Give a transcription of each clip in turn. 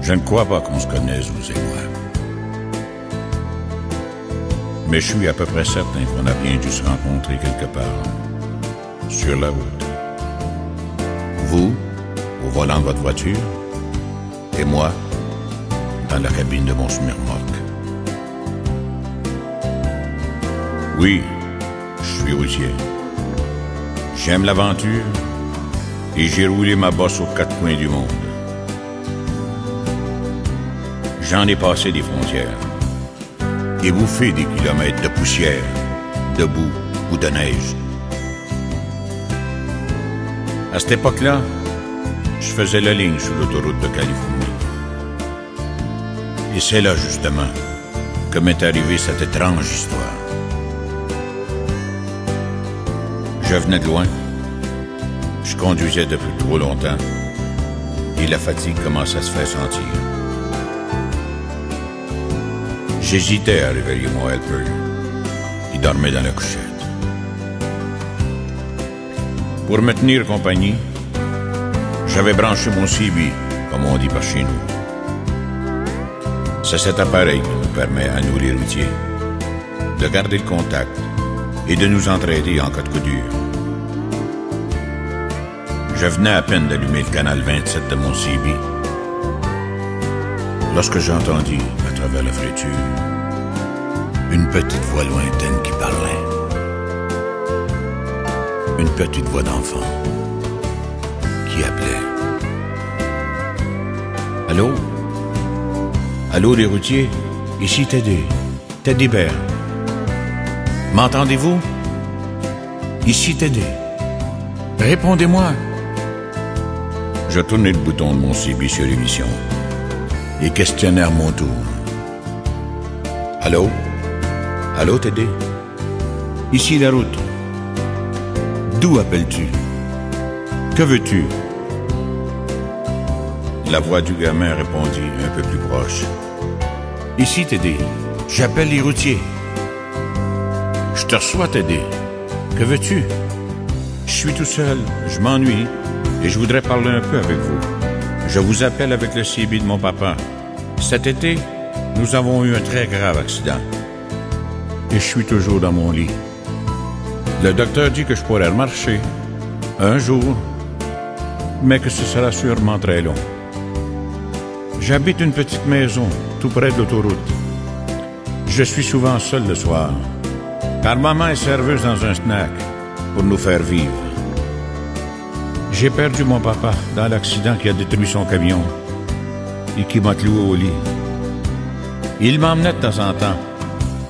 Je ne crois pas qu'on se connaisse, vous et moi. Mais je suis à peu près certain qu'on a bien dû se rencontrer quelque part, sur la route. Vous, au volant de votre voiture, et moi, dans la cabine de mon semi-remorque. Oui, je suis routier. J'aime l'aventure et j'ai roulé ma bosse aux quatre coins du monde. J'en ai passé des frontières et bouffé des kilomètres de poussière, de boue ou de neige. À cette époque-là, je faisais la ligne sur l'autoroute de Californie. Et c'est là, justement, que m'est arrivée cette étrange histoire. Je venais de loin, je conduisais depuis trop longtemps, et la fatigue commençait à se faire sentir. J'hésitais à réveiller mon helper. Il dormait dans la couchette. Pour me tenir compagnie, j'avais branché mon CB, comme on dit par chez nous. C'est cet appareil qui nous permet, à nous les routiers, de garder le contact et de nous entraider en cas de coup dur. Je venais à peine d'allumer le canal 27 de mon CB lorsque j'entendis, à travers la friture, une petite voix lointaine qui parlait. Une petite voix d'enfant qui appelait. Allô? Allô, les routiers? Ici Teddy Bear. M'entendez-vous? Ici Teddy. Répondez-moi. Je tournai le bouton de mon CB sur l'émission et questionnai à mon tour. Allô? Allô, Teddy? Ici la route. D'où appelles-tu? Que veux-tu? La voix du gamin répondit un peu plus proche. Ici, Teddy. J'appelle les routiers. Je te reçois, Teddy. Que veux-tu? Je suis tout seul. Je m'ennuie. Et je voudrais parler un peu avec vous. Je vous appelle avec le CB de mon papa. Cet été, nous avons eu un très grave accident. Et je suis toujours dans mon lit. Le docteur dit que je pourrais marcher un jour, mais que ce sera sûrement très long. J'habite une petite maison tout près de l'autoroute. Je suis souvent seul le soir, car maman est serveuse dans un snack pour nous faire vivre. J'ai perdu mon papa dans l'accident qui a détruit son camion et qui m'a cloué au lit. Il m'emmenait de temps en temps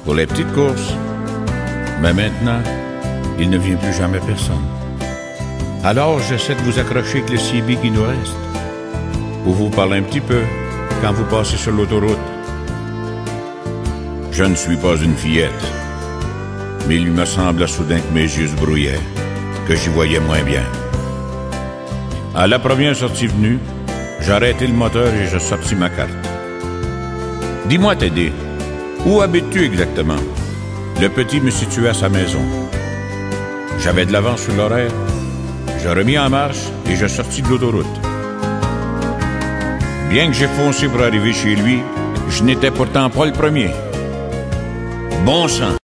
pour les petites courses, mais maintenant, il ne vient plus jamais personne. Alors, j'essaie de vous accrocher avec le CB qui nous reste, pour vous parler un petit peu quand vous passez sur l'autoroute. Je ne suis pas une fillette, mais il me sembla soudain que mes yeux se brouillaient, que j'y voyais moins bien. À la première sortie venue, j'ai arrêté le moteur et j'ai sorti ma carte. Dis-moi, Teddy, où habites-tu exactement? Le petit me situait à sa maison. J'avais de l'avance sur l'horaire. J'ai remis en marche et j'ai sorti de l'autoroute. Bien que j'ai foncé pour arriver chez lui, je n'étais pourtant pas le premier. Bon sang!